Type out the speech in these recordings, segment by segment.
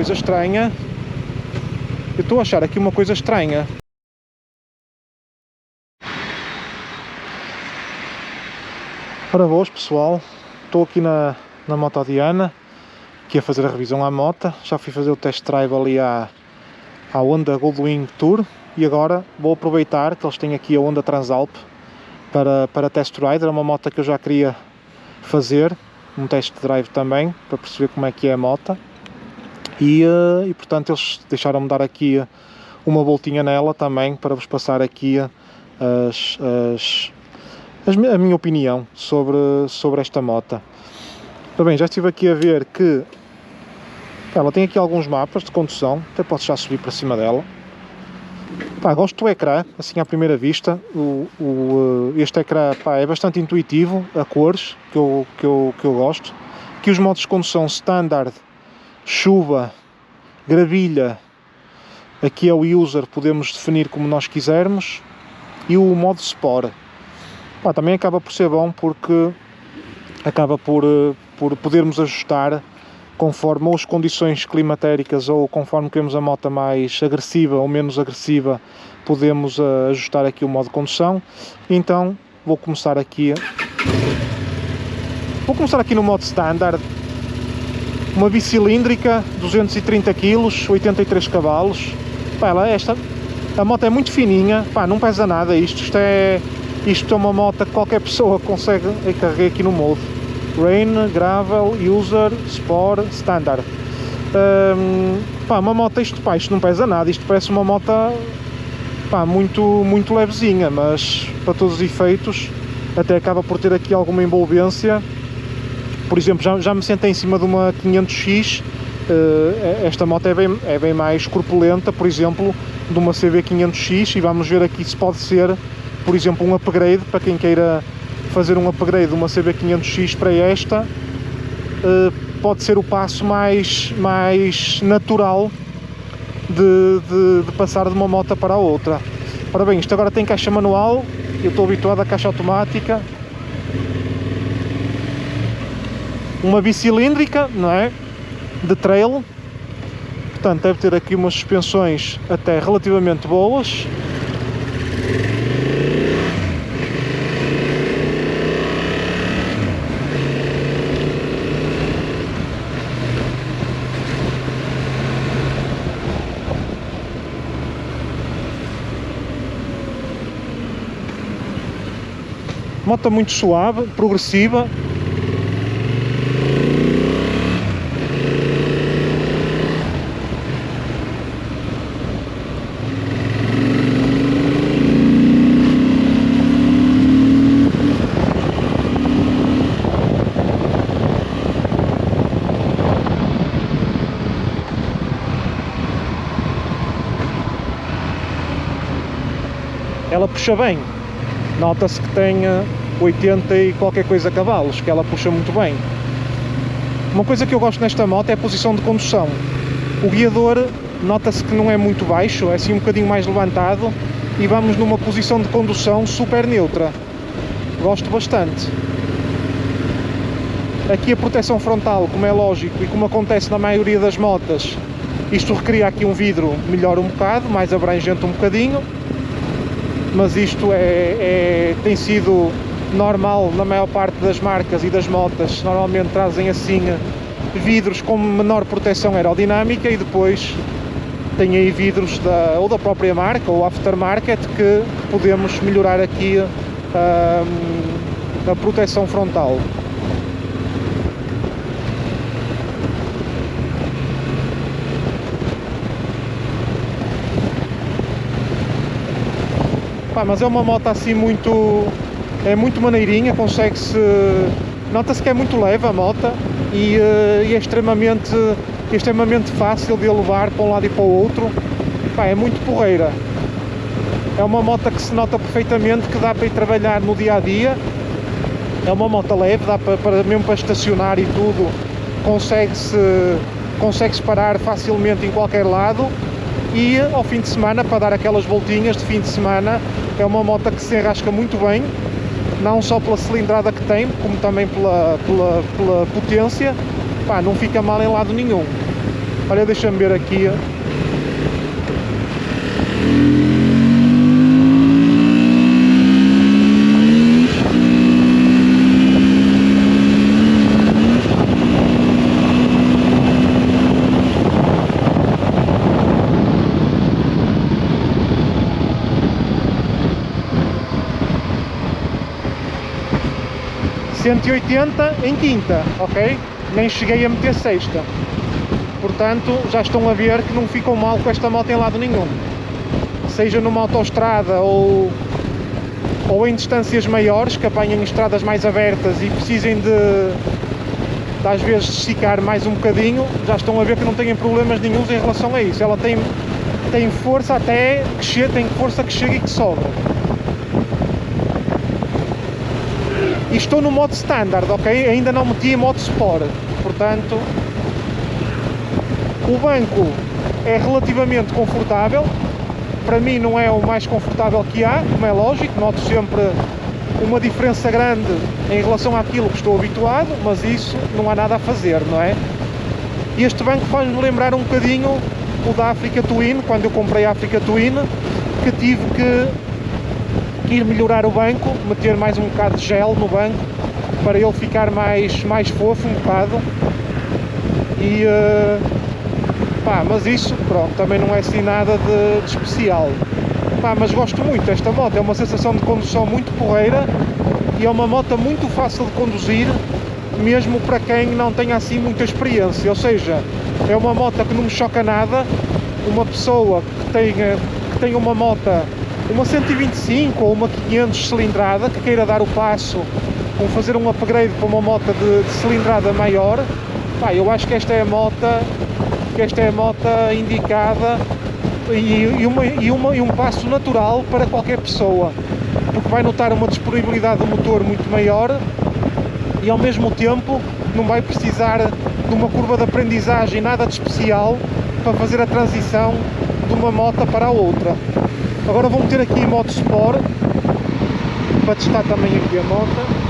coisa estranha. Eu estou a achar aqui uma coisa estranha. Ora boas pessoal, estou aqui na Moto Diana, aqui a fazer a revisão à moto. Já fui fazer o test drive ali à Honda Goldwing Tour e agora vou aproveitar que eles têm aqui a Honda Transalp para test ride. Era uma moto que eu já queria fazer, um test drive também, para perceber como é que é a moto. E portanto eles deixaram-me dar aqui uma voltinha nela também, para vos passar aqui a minha opinião sobre esta moto. Ora bem, já estive aqui a ver que ela tem aqui alguns mapas de condução, até posso já subir para cima dela. Gosto do ecrã, assim à primeira vista. Este ecrã é bastante intuitivo, a cores que eu gosto. Aqui os modos de condução standard, chuva, gravilha, aqui é o user, podemos definir como nós quisermos, e o modo Sport. Também acaba por ser bom porque acaba por podermos ajustar conforme ou as condições climatéricas ou conforme queremos a moto mais agressiva ou menos agressiva, podemos ajustar aqui o modo de condução. Então vou começar aqui no modo standard. Uma bicilíndrica, 230 kg, 83 cavalos. A moto é muito fininha, não pesa nada isto é uma moto que qualquer pessoa consegue carregar aqui no modo Rain, Gravel, User, Sport, Standard. Uma moto, isto não pesa nada, isto parece uma moto muito levezinha, mas para todos os efeitos até acaba por ter aqui alguma envolvência. Por exemplo, já me sentei em cima de uma 500X, esta moto é bem mais corpulenta, por exemplo, de uma CB 500X, e vamos ver aqui se pode ser, por exemplo, um upgrade, para quem queira fazer um upgrade de uma CB 500X para esta, pode ser o passo mais natural de passar de uma moto para a outra. Ora bem, isto agora tem caixa manual, eu estou habituado à caixa automática. Uma bicilíndrica, não é? De trail, portanto deve ter aqui umas suspensões até relativamente boas. Moto muito suave, progressiva. Ela puxa bem, nota-se que tem 80 e qualquer coisa cavalos, que ela puxa muito bem. Uma coisa que eu gosto nesta moto é a posição de condução. O guiador nota-se que não é muito baixo, é assim um bocadinho mais levantado, e vamos numa posição de condução super neutra. Gosto bastante. Aqui a proteção frontal, como é lógico e como acontece na maioria das motas, isto recria aqui um vidro melhor um bocado, mais abrangente um bocadinho. Mas isto tem sido normal na maior parte das marcas e das motas. Normalmente trazem assim vidros com menor proteção aerodinâmica, e depois tem aí vidros ou da própria marca ou aftermarket que podemos melhorar aqui a proteção frontal. Mas é uma moto assim muito maneirinha, consegue-se, nota-se que é muito leve a moto, e é extremamente fácil de levar para um lado e para o outro. É muito porreira. É uma moto que se nota perfeitamente que dá para ir trabalhar no dia a dia. É uma moto leve, dá mesmo para estacionar e tudo, consegue-se parar facilmente em qualquer lado. E ao fim de semana, para dar aquelas voltinhas de fim de semana, é uma moto que se enrasca muito bem, não só pela cilindrada que tem, como também pela potência. Não fica mal em lado nenhum. Olha, deixa-me ver aqui. ...180 em quinta, ok? Nem cheguei a meter sexta. Portanto, já estão a ver que não ficam mal com esta moto em lado nenhum. Seja numa autoestrada ou em distâncias maiores, que apanhem estradas mais abertas e precisem de às vezes esticar mais um bocadinho, já estão a ver que não têm problemas nenhuns em relação a isso. Ela tem força até que tem força que chega e que sobra. E estou no modo standard, ok? Ainda não meti em modo sport, portanto o banco é relativamente confortável. Para mim não é o mais confortável que há, como é lógico, noto sempre uma diferença grande em relação àquilo que estou habituado, mas isso não há nada a fazer, não é? E este banco faz-me lembrar um bocadinho o da Africa Twin, quando eu comprei a Africa Twin, que tive que ir melhorar o banco, meter mais um bocado de gel no banco para ele ficar mais fofo um bocado. E mas isso, pronto, também não é assim nada de especial. Mas gosto muito desta moto, é uma sensação de condução muito porreira e é uma moto muito fácil de conduzir, mesmo para quem não tenha assim muita experiência. Ou seja, é uma moto que não me choca nada. Uma pessoa que tenha uma moto, uma 125 ou uma 500 cilindrada, que queira dar o passo ou fazer um upgrade para uma moto de cilindrada maior, eu acho que esta é a moto indicada e um passo natural para qualquer pessoa, porque vai notar uma disponibilidade do motor muito maior e ao mesmo tempo não vai precisar de uma curva de aprendizagem nada de especial para fazer a transição de uma moto para a outra. Agora vou meter aqui em modo Sport para testar também aqui a moto.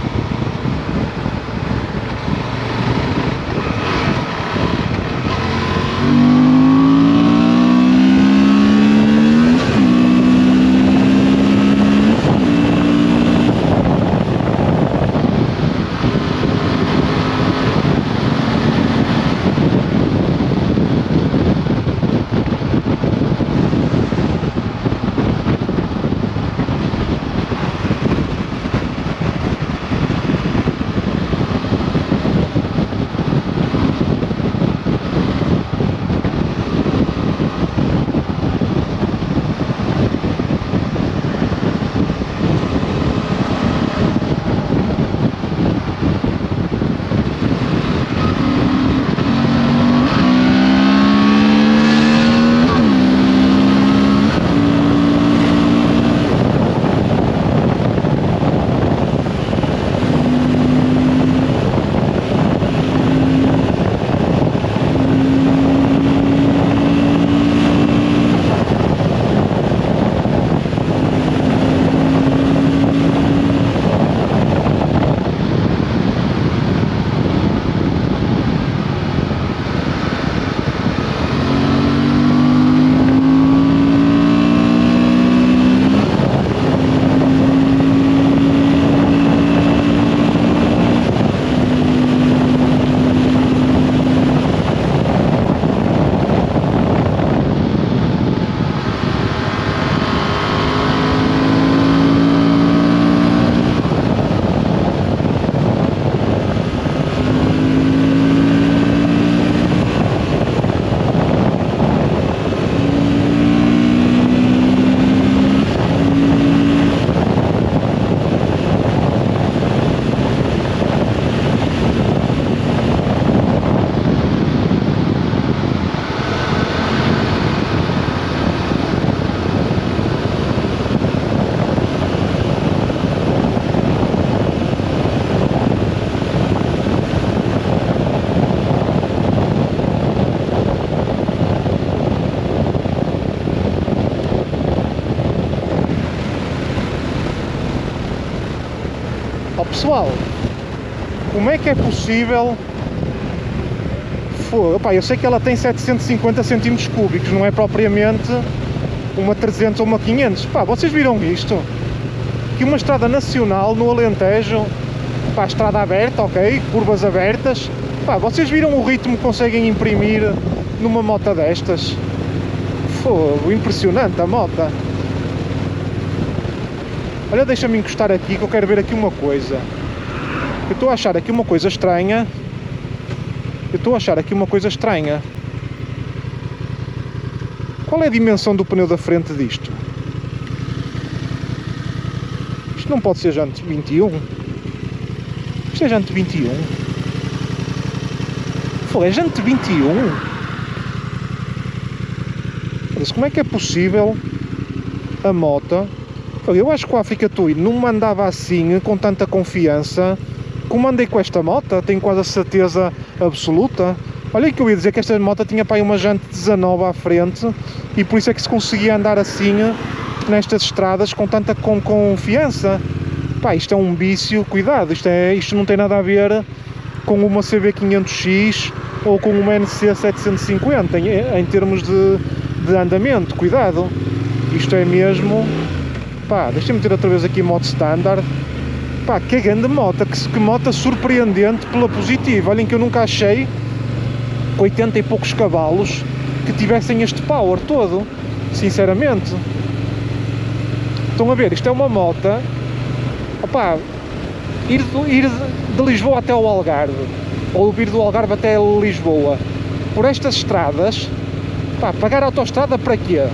Pessoal, como é que é possível Pá, eu sei que ela tem 750 centímetros cúbicos, não é propriamente uma 300 ou uma 500. Pá, vocês viram isto? Aqui uma estrada nacional no Alentejo, pá, estrada aberta, ok, curvas abertas. Pá, vocês viram o ritmo que conseguem imprimir numa moto destas? Fogo, impressionante a moto. Olha, deixa-me encostar aqui que eu quero ver aqui uma coisa. Eu estou a achar aqui uma coisa estranha. Qual é a dimensão do pneu da frente disto? Isto não pode ser jante 21? Isto é jante 21? Pô, é jante 21? Mas como é que é possível a moto? Eu acho que o Africa Twin não me andava assim, com tanta confiança, como andei com esta moto, tenho quase a certeza absoluta. Olha que eu ia dizer que esta moto tinha para aí uma jante 19 à frente e por isso é que se conseguia andar assim nestas estradas com tanta confiança. Pá, isto é um vício, cuidado, isto não tem nada a ver com uma CB500X ou com uma NC 750 em termos de andamento, cuidado. Isto é mesmo... Pá, deixa-me ter outra vez aqui moto standard. Pá, que grande moto, que moto surpreendente pela positiva. Olhem que eu nunca achei, com 80 e poucos cavalos, que tivessem este power todo, sinceramente. Estão a ver, isto é uma moto, opá, ir de Lisboa até o Algarve, ou ir do Algarve até Lisboa, por estas estradas, pá, pagar a autoestrada para quê?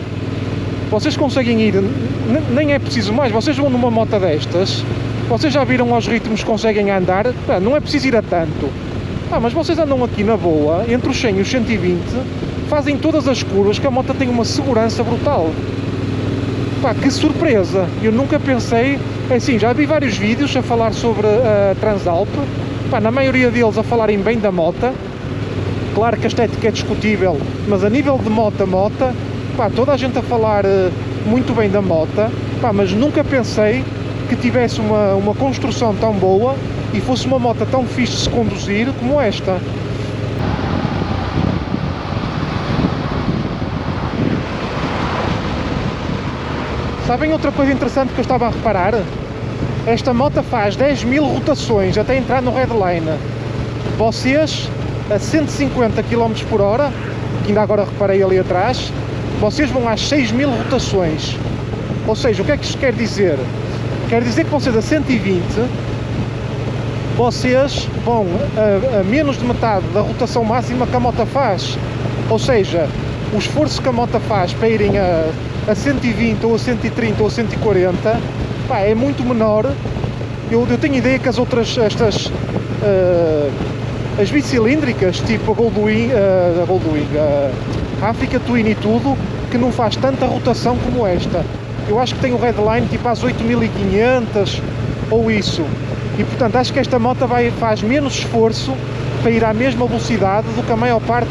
Vocês conseguem ir, nem é preciso mais, vocês vão numa moto destas, vocês já viram aos ritmos que conseguem andar, pá, não é preciso ir a tanto. Mas vocês andam aqui na boa, entre os 100 e os 120, fazem todas as curvas, que a moto tem uma segurança brutal. Pá, que surpresa! Eu nunca pensei, assim, já vi vários vídeos a falar sobre a Transalp, pá, na maioria deles a falarem bem da moto. Claro que a estética é discutível, mas a nível de moto, pá, toda a gente a falar muito bem da moto, pá, mas nunca pensei que tivesse uma construção tão boa e fosse uma moto tão fixe de se conduzir como esta. Sabem outra coisa interessante que eu estava a reparar? Esta moto faz 10.000 rotações até entrar no Redline. Vocês, a 150 km por hora, que ainda agora reparei ali atrás, vocês vão às 6.000 rotações. Ou seja, o que é que isto quer dizer? Quer dizer que vocês a 120, vocês vão a menos de metade da rotação máxima que a moto faz. Ou seja, o esforço que a moto faz para irem a 120 ou a 130 ou a 140, pá, é muito menor. Eu tenho ideia que as outras, as bicilíndricas, tipo a Goldwing, a Africa Twin e tudo, que não faz tanta rotação como esta. Eu acho que tem o Redline tipo às 8.500 ou isso. E portanto acho que esta moto faz menos esforço para ir à mesma velocidade do que a maior parte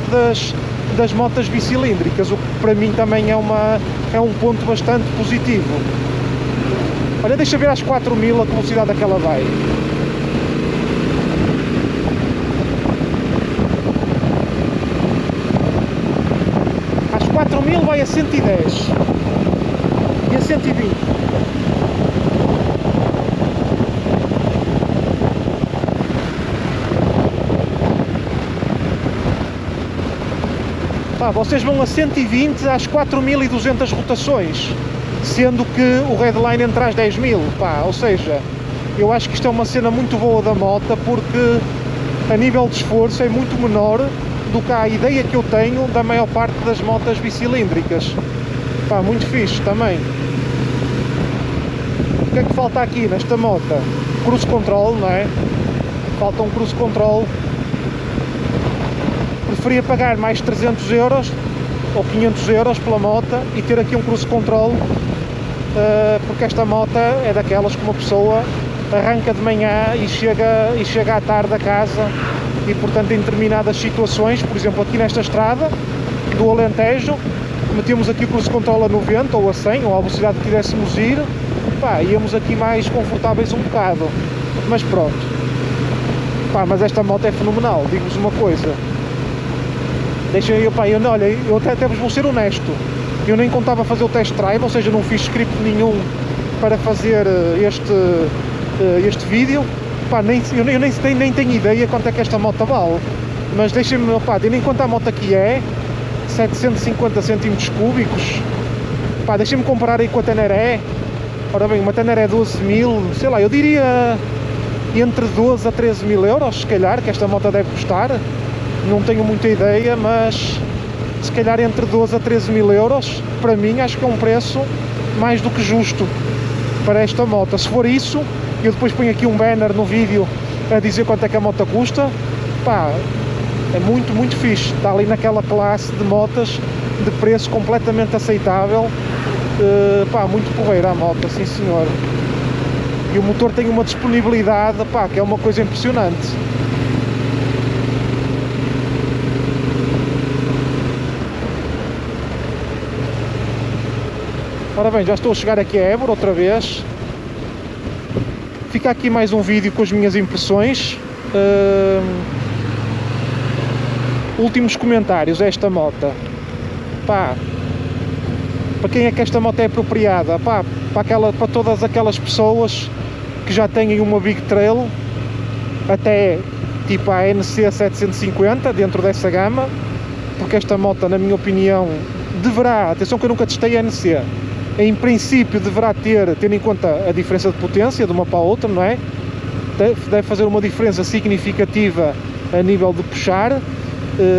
das motas bicilíndricas, o que para mim também é um ponto bastante positivo. Olha, deixa ver às 4.000 a velocidade a que ela vai. Às 4.000 vai a 110 e a 120. Vocês vão a 120 às 4.200 rotações, sendo que o Redline entra às 10.000, ou seja, eu acho que isto é uma cena muito boa da moto, porque a nível de esforço é muito menor do que a ideia que eu tenho da maior parte das motas bicilíndricas. Muito fixe também. O que é que falta aqui nesta moto? Cruise control, não é? Falta um cruise control. Preferia pagar mais 300 euros ou 500 euros pela moto e ter aqui um cruise control, porque esta moto é daquelas que uma pessoa arranca de manhã e chega à tarde a casa, e portanto em determinadas situações, por exemplo aqui nesta estrada do Alentejo, metemos aqui o cruise control a 90 ou a 100 ou a velocidade que quiséssemos ir, íamos aqui mais confortáveis um bocado, mas pronto. Mas esta moto é fenomenal, digo-vos uma coisa. Deixem aí, opá, olha, eu até vos vou ser honesto, eu nem contava fazer o test drive, ou seja, não fiz script nenhum para fazer este vídeo. Pá, eu nem tenho ideia quanto é que esta moto vale, mas deixem-me, opá, tendo em conta a moto aqui é 750 centímetros cúbicos, pá, deixem-me comparar aí com a Teneré. Ora bem, uma Teneré 12.000, sei lá, eu diria entre 12 a 13 mil euros, se calhar, que esta moto deve custar. Não tenho muita ideia, mas se calhar entre 12 a 13 mil euros, para mim acho que é um preço mais do que justo para esta moto. Se for isso, eu depois ponho aqui um banner no vídeo a dizer quanto é que a moto custa, pá, é muito, muito fixe. Está ali naquela classe de motas de preço completamente aceitável, pá, muito porreira a moto, sim senhor. E o motor tem uma disponibilidade, pá, que é uma coisa impressionante. Ora bem, já estou a chegar aqui a Évora outra vez. Fica aqui mais um vídeo com as minhas impressões. Últimos comentários a esta moto. Pá, para quem é que esta moto é apropriada? Pá, para todas aquelas pessoas que já têm uma Big Trail, até tipo a NC 750, dentro dessa gama, porque esta moto, na minha opinião, deverá, atenção que eu nunca testei a NC, em princípio deverá ter, tendo em conta a diferença de potência de uma para a outra, não é? Deve fazer uma diferença significativa a nível de puxar.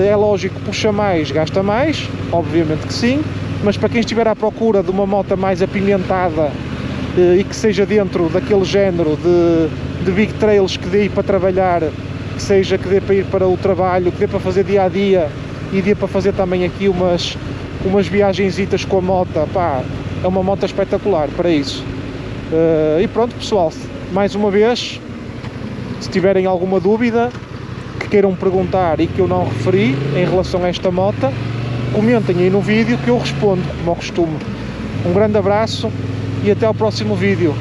É lógico que puxa mais, gasta mais, obviamente que sim, mas para quem estiver à procura de uma moto mais apimentada e que seja dentro daquele género de Big Trails que dê para trabalhar, que seja que dê para ir para o trabalho, que dê para fazer dia a dia e dê para fazer também aqui umas viagenzitas com a moto, pá, é uma moto espetacular para isso. E pronto, pessoal, mais uma vez, se tiverem alguma dúvida que queiram perguntar e que eu não referi em relação a esta moto, comentem aí no vídeo que eu respondo, como ao costume. Um grande abraço e até ao próximo vídeo.